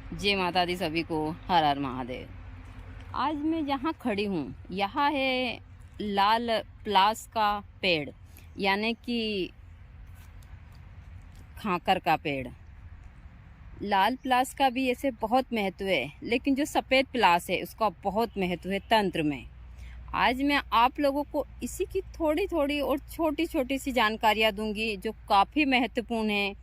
जय माता दी सभी को। हर हर महादेव। आज मैं जहाँ खड़ी हूँ यहाँ है लाल प्लास का पेड़, यानी कि खाकर का पेड़। लाल प्लास का भी ऐसे बहुत महत्व है, लेकिन जो सफ़ेद प्लास है उसका बहुत महत्व है तंत्र में। आज मैं आप लोगों को इसी की थोड़ी थोड़ी और छोटी छोटी सी जानकारियाँ दूंगी जो काफ़ी महत्वपूर्ण है,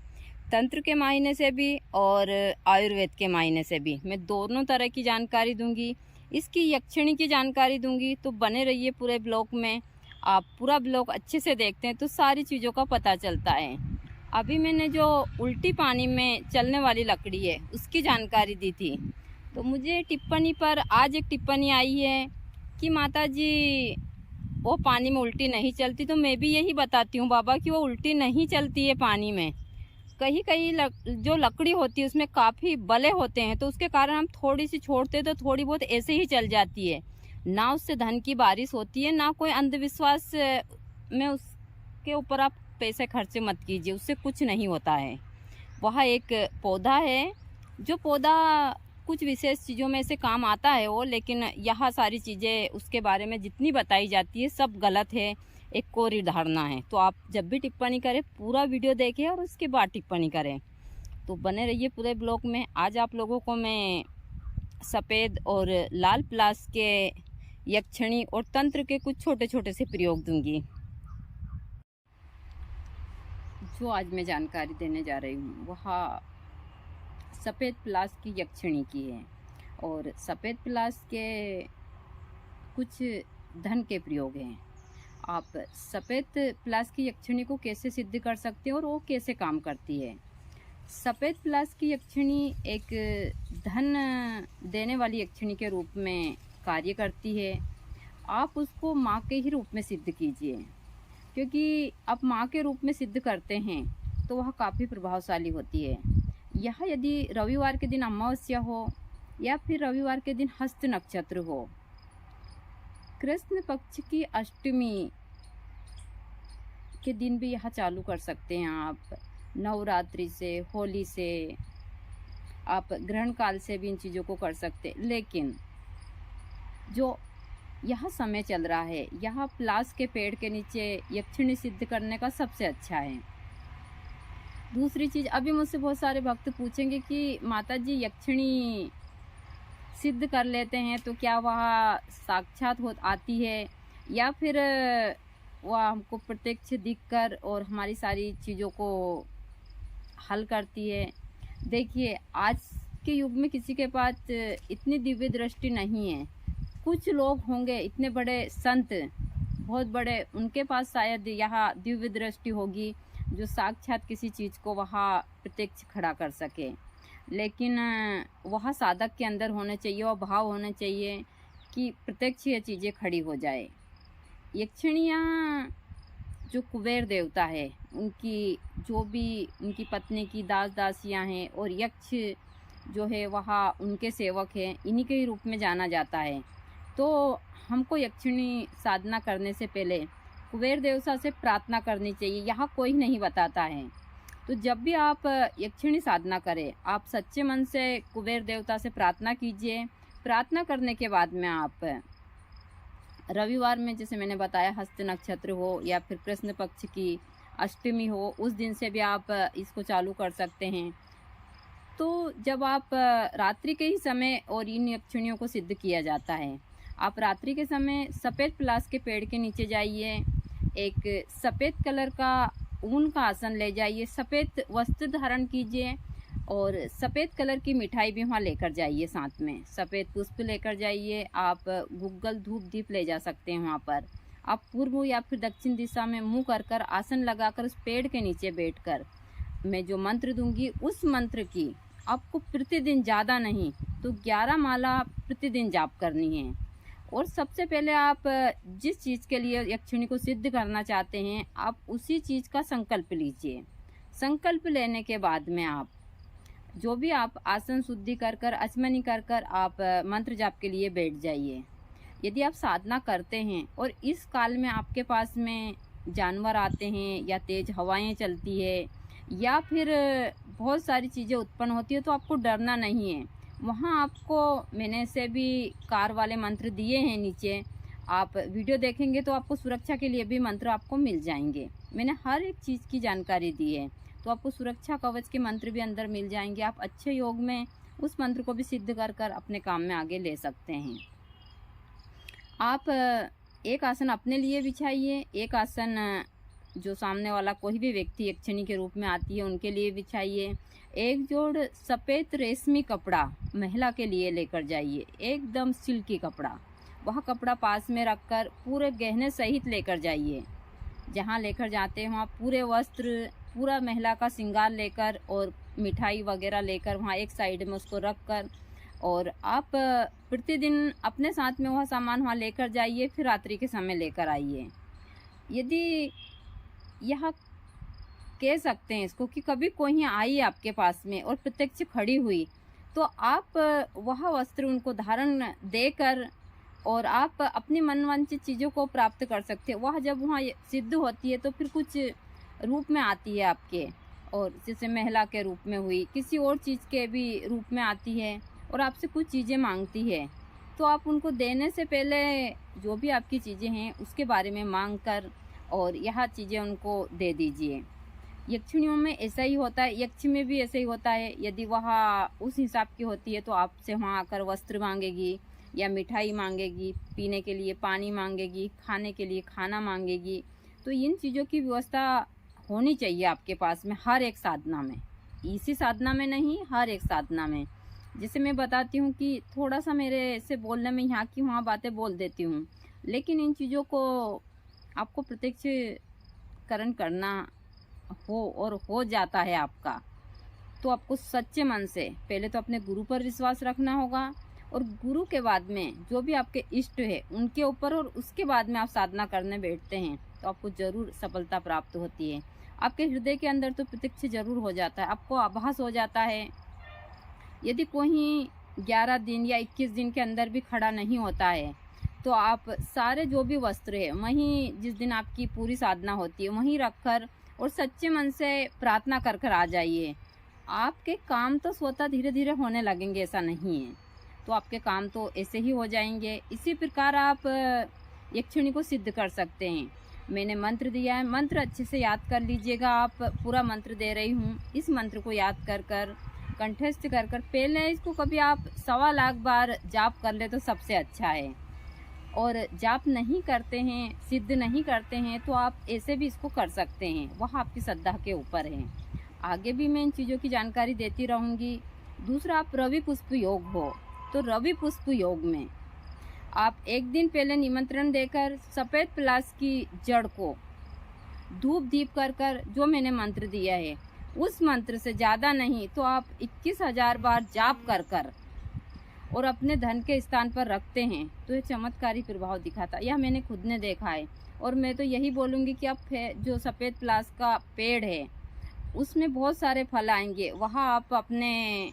तंत्र के मायने से भी और आयुर्वेद के मायने से भी। मैं दोनों तरह की जानकारी दूंगी, इसकी यक्षिणी की जानकारी दूंगी। तो बने रहिए पूरे ब्लॉग में। आप पूरा ब्लॉग अच्छे से देखते हैं तो सारी चीज़ों का पता चलता है। अभी मैंने जो उल्टी पानी में चलने वाली लकड़ी है उसकी जानकारी दी थी, तो मुझे टिप्पणी पर आज एक टिप्पणी आई है कि माता जी वो पानी में उल्टी नहीं चलती। तो मैं भी यही बताती हूँ बाबा कि वो उल्टी नहीं चलती है पानी में। कहीं कहीं जो लकड़ी होती है उसमें काफ़ी बले होते हैं, तो उसके कारण हम थोड़ी सी छोड़ते हैं तो थोड़ी बहुत ऐसे ही चल जाती है। ना उससे धन की बारिश होती है, ना कोई अंधविश्वास में उसके ऊपर आप पैसे खर्चे मत कीजिए, उससे कुछ नहीं होता है। वह एक पौधा है, जो पौधा कुछ विशेष चीज़ों में से काम आता है वो, लेकिन यह सारी चीज़ें उसके बारे में जितनी बताई जाती है सब गलत है, एक कोरी धारणा है। तो आप जब भी टिप्पणी करें पूरा वीडियो देखें और उसके बाद टिप्पणी करें। तो बने रहिए पूरे ब्लॉग में। आज आप लोगों को मैं सफ़ेद और लाल प्लास के यक्षिणी और तंत्र के कुछ छोटे छोटे से प्रयोग दूंगी। जो आज मैं जानकारी देने जा रही हूँ वह सफ़ेद प्लास की यक्षिणी की है। और सफ़ेद प्लास के कुछ धन के प्रयोग हैं। आप सफ़ेद प्लास की यक्षिणी को कैसे सिद्ध कर सकते हैं और वो कैसे काम करती है। सफ़ेद प्लास की यक्षिणी एक धन देने वाली यक्षिणी के रूप में कार्य करती है। आप उसको माँ के ही रूप में सिद्ध कीजिए, क्योंकि आप माँ के रूप में सिद्ध करते हैं तो वह काफ़ी प्रभावशाली होती है। यह यदि रविवार के दिन अमावस्या हो या फिर रविवार के दिन हस्त नक्षत्र हो, कृष्ण पक्ष की अष्टमी के दिन भी यह चालू कर सकते हैं आप। नवरात्रि से, होली से, आप ग्रहण काल से भी इन चीज़ों को कर सकते हैं। लेकिन जो यह समय चल रहा है यह प्लास के पेड़ के नीचे यक्षिणी सिद्ध करने का सबसे अच्छा है। दूसरी चीज़, अभी मुझसे बहुत सारे भक्त पूछेंगे कि माता जी यक्षिणी सिद्ध कर लेते हैं तो क्या वह साक्षात हो आती है या फिर वह हमको प्रत्यक्ष दिखकर और हमारी सारी चीज़ों को हल करती है। देखिए, आज के युग में किसी के पास इतनी दिव्य दृष्टि नहीं है। कुछ लोग होंगे इतने बड़े संत, बहुत बड़े, उनके पास शायद यह दिव्य दृष्टि होगी जो साक्षात किसी चीज़ को वहाँ प्रत्यक्ष खड़ा कर सके। लेकिन वह साधक के अंदर होने चाहिए, वह भाव होने चाहिए कि प्रत्यक्ष ये चीज़ें खड़ी हो जाए। यक्षिणियाँ जो कुबेर देवता है उनकी, जो भी उनकी पत्नी की दास दासियाँ हैं और यक्ष जो है वह उनके सेवक हैं, इन्हीं के ही रूप में जाना जाता है। तो हमको यक्षिणी साधना करने से पहले कुबेर देवता से प्रार्थना करनी चाहिए, यहाँ कोई नहीं बताता है। तो जब भी आप यक्षिणी साधना करें, आप सच्चे मन से कुबेर देवता से प्रार्थना कीजिए। प्रार्थना करने के बाद में आप रविवार में, जैसे मैंने बताया, हस्त नक्षत्र हो या फिर कृष्ण पक्ष की अष्टमी हो, उस दिन से भी आप इसको चालू कर सकते हैं। तो जब आप रात्रि के ही समय और इन यक्षिणियों को सिद्ध किया जाता है, आप रात्रि के समय सफ़ेद प्लास के पेड़ के नीचे जाइए, एक सफ़ेद कलर का ऊन का आसन ले जाइए, सफ़ेद वस्त्र धारण कीजिए और सफ़ेद कलर की मिठाई भी वहाँ लेकर जाइए, साथ में सफ़ेद पुष्प लेकर जाइए। आप गुग्गल धूप दीप ले जा सकते हैं। वहाँ पर आप पूर्व या फिर दक्षिण दिशा में मुँह कर कर आसन लगाकर उस पेड़ के नीचे बैठकर मैं जो मंत्र दूंगी उस मंत्र की आपको प्रतिदिन, ज़्यादा नहीं तो 11 माला प्रतिदिन जाप करनी है। और सबसे पहले आप जिस चीज़ के लिए यक्षिणी को सिद्ध करना चाहते हैं आप उसी चीज़ का संकल्प लीजिए। संकल्प लेने के बाद में आप जो भी आप आसन शुद्धि कर कर, आचमनी कर कर आप मंत्र जाप के लिए बैठ जाइए। यदि आप साधना करते हैं और इस काल में आपके पास में जानवर आते हैं या तेज हवाएं चलती है या फिर बहुत सारी चीज़ें उत्पन्न होती है, तो आपको डरना नहीं है। वहाँ आपको मैंने से भी कार वाले मंत्र दिए हैं नीचे, आप वीडियो देखेंगे तो आपको सुरक्षा के लिए भी मंत्र आपको मिल जाएंगे। मैंने हर एक चीज़ की जानकारी दी है, तो आपको सुरक्षा कवच के मंत्र भी अंदर मिल जाएंगे। आप अच्छे योग में उस मंत्र को भी सिद्ध कर कर अपने काम में आगे ले सकते हैं। आप एक आसन अपने लिए बिछाइए, एक आसन जो सामने वाला कोई भी व्यक्ति यक्षिणी के रूप में आती है उनके लिए बिछाइए। एक जोड़ सफ़ेद रेशमी कपड़ा महिला के लिए लेकर जाइए, एकदम सिल्की कपड़ा। वह कपड़ा पास में रखकर पूरे गहने सहित लेकर जाइए। जहाँ लेकर जाते हैं वहाँ पूरे वस्त्र, पूरा महिला का श्रृंगार लेकर और मिठाई वगैरह लेकर वहाँ एक साइड में उसको रख कर, और आप प्रतिदिन अपने साथ में वह सामान वहाँ लेकर जाइए, फिर रात्रि के समय लेकर आइए। यदि यह कह सकते हैं इसको कि कभी कोई आई आपके पास में और प्रत्यक्ष खड़ी हुई, तो आप वह वस्त्र उनको धारण देकर और आप अपनी मनवांछित चीज़ों को प्राप्त कर सकते हैं। वह जब वहाँ सिद्ध होती है तो फिर कुछ रूप में आती है आपके, और जैसे महिला के रूप में हुई, किसी और चीज़ के भी रूप में आती है और आपसे कुछ चीज़ें मांगती है। तो आप उनको देने से पहले जो भी आपकी चीज़ें हैं उसके बारे में मांग कर और यह चीज़ें उनको दे दीजिए। यक्षिणियों में ऐसा ही होता है, यक्ष में भी ऐसा ही होता है। यदि वह उस हिसाब की होती है तो आपसे वहाँ आकर वस्त्र मांगेगी या मिठाई मांगेगी, पीने के लिए पानी मांगेगी, खाने के लिए खाना मांगेगी। तो इन चीज़ों की व्यवस्था होनी चाहिए आपके पास में हर एक साधना में, इसी साधना में नहीं, हर एक साधना में। जैसे मैं बताती हूँ कि थोड़ा सा मेरे से बोलने में यहाँ की वहाँ बातें बोल देती हूँ, लेकिन इन चीज़ों को आपको प्रत्यक्षकरण करना हो और हो जाता है आपका, तो आपको सच्चे मन से पहले तो अपने गुरु पर विश्वास रखना होगा, और गुरु के बाद में जो भी आपके इष्ट है उनके ऊपर, और उसके बाद में आप साधना करने बैठते हैं तो आपको ज़रूर सफलता प्राप्त होती है। आपके हृदय के अंदर तो प्रत्यक्ष जरूर हो जाता है, आपको आभास हो जाता है। यदि कोई 11 दिन या 21 दिन के अंदर भी खड़ा नहीं होता है तो आप सारे जो भी वस्त्र है वहीं, जिस दिन आपकी पूरी साधना होती है वहीं रखकर और सच्चे मन से प्रार्थना कर कर आ जाइए। आपके काम तो स्वतः धीरे धीरे होने लगेंगे, ऐसा नहीं है, तो आपके काम तो ऐसे ही हो जाएंगे। इसी प्रकार आप यक्षिणी को सिद्ध कर सकते हैं। मैंने मंत्र दिया है, मंत्र अच्छे से याद कर लीजिएगा। आप पूरा मंत्र दे रही हूँ, इस मंत्र को याद कर कर कंठस्थ कर कर पहले इसको कभी आप 1.25 लाख बार जाप कर ले तो सबसे अच्छा है। और जाप नहीं करते हैं, सिद्ध नहीं करते हैं, तो आप ऐसे भी इसको कर सकते हैं, वह आपकी श्रद्धा के ऊपर है। आगे भी मैं इन चीज़ों की जानकारी देती रहूँगी। दूसरा, आप रवि पुष्प योग हो, तो रवि पुष्प योग में आप एक दिन पहले निमंत्रण देकर सफ़ेद प्लास की जड़ को धूप दीप कर कर जो मैंने मंत्र दिया है उस मंत्र से ज़्यादा नहीं तो आप 21,000 बार जाप कर कर और अपने धन के स्थान पर रखते हैं तो ये चमत्कारी प्रभाव दिखाता है। यह मैंने खुद ने देखा है, और मैं तो यही बोलूँगी कि आप जो सफ़ेद प्लास का पेड़ है उसमें बहुत सारे फल आएंगे, वहाँ आप अपने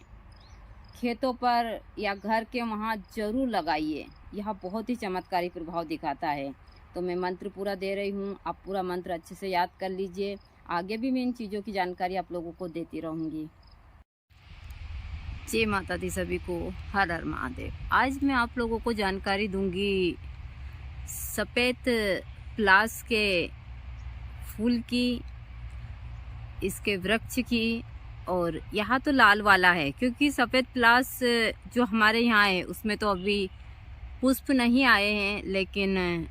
खेतों पर या घर के वहाँ ज़रूर लगाइए। यह बहुत ही चमत्कारी प्रभाव दिखाता है। तो मैं मंत्र पूरा दे रही हूँ, आप पूरा मंत्र अच्छे से याद कर लीजिए। आगे भी मैं इन चीज़ों की जानकारी आप लोगों को देती रहूँगी। जय माता दी सभी को, हर हर महादेव। आज मैं आप लोगों को जानकारी दूंगी सफ़ेद प्लास के फूल की, इसके वृक्ष की, और यहाँ तो लाल वाला है क्योंकि सफ़ेद प्लास जो हमारे यहाँ है उसमें तो अभी पुष्प नहीं आए हैं, लेकिन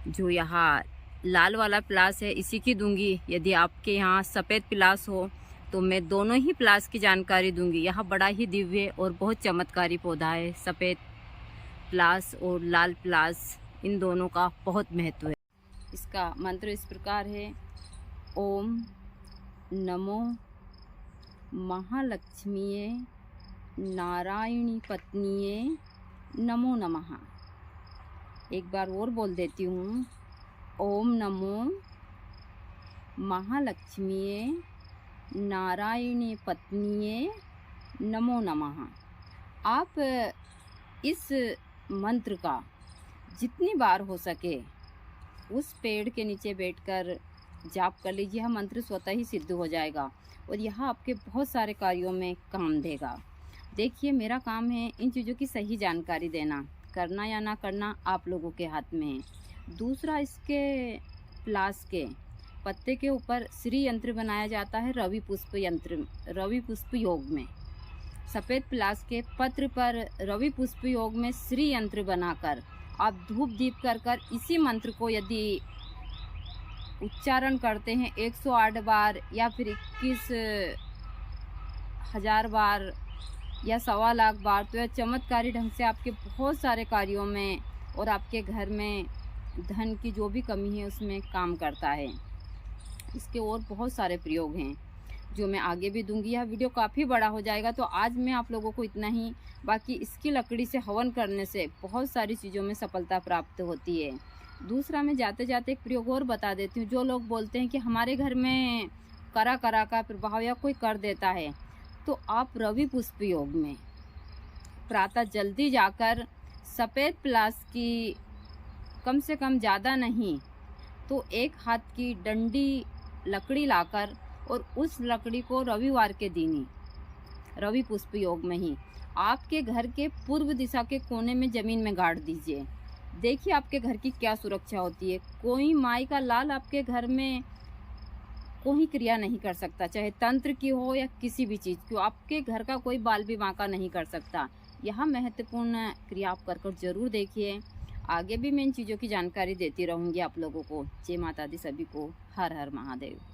जो यहाँ लाल वाला प्लास है इसी की दूंगी। यदि आपके यहाँ सफ़ेद प्लास हो तो मैं दोनों ही प्लास की जानकारी दूंगी। यह बड़ा ही दिव्य और बहुत चमत्कारी पौधा है। सफ़ेद प्लास और लाल प्लास, इन दोनों का बहुत महत्व है। इसका मंत्र इस प्रकार है, ओम नमो महालक्ष्मीये नारायणी पत्नीये नमो नमः। एक बार और बोल देती हूँ, ओम नमो महालक्ष्मीये नारायणी पत्नीये नमो नमः। आप इस मंत्र का जितनी बार हो सके उस पेड़ के नीचे बैठकर जाप कर लीजिए, यह मंत्र स्वतः ही सिद्ध हो जाएगा और यह आपके बहुत सारे कार्यों में काम देगा। देखिए, मेरा काम है इन चीज़ों की सही जानकारी देना, करना या ना करना आप लोगों के हाथ में है। दूसरा, इसके प्लास के पत्ते के ऊपर श्री यंत्र बनाया जाता है रवि पुष्प योग में। सफ़ेद प्लास के पत्र पर रवि पुष्प योग में श्री यंत्र बनाकर आप धूप दीप कर इसी मंत्र को यदि उच्चारण करते हैं 108 बार या फिर 21,000 बार या 1.25 लाख बार, तो यह चमत्कारी ढंग से आपके बहुत सारे कार्यों में और आपके घर में धन की जो भी कमी है उसमें काम करता है। इसके और बहुत सारे प्रयोग हैं जो मैं आगे भी दूंगी। यह वीडियो काफ़ी बड़ा हो जाएगा, तो आज मैं आप लोगों को इतना ही। बाकी इसकी लकड़ी से हवन करने से बहुत सारी चीज़ों में सफलता प्राप्त होती है। दूसरा, मैं जाते जाते एक प्रयोग और बता देती हूँ। जो लोग बोलते हैं कि हमारे घर में करा का प्रभाव या कोई कर देता है, तो आप रवि पुष्प योग में प्रातः जल्दी जाकर सफ़ेद प्लास की कम से कम ज़्यादा नहीं तो 1 हाथ की डंडी लकड़ी लाकर और उस लकड़ी को रविवार के दिन ही रवि पुष्प योग में ही आपके घर के पूर्व दिशा के कोने में ज़मीन में गाड़ दीजिए। देखिए आपके घर की क्या सुरक्षा होती है। कोई माई का लाल आपके घर में कोई क्रिया नहीं कर सकता, चाहे तंत्र की हो या किसी भी चीज़ की हो। आपके घर का कोई बाल भी बांका नहीं कर सकता। यह महत्वपूर्ण क्रिया आप कर जरूर देखिए। आगे भी मैं इन चीज़ों की जानकारी देती रहूँगी आप लोगों को। जय माता दी सभी को। हर हर महादेव।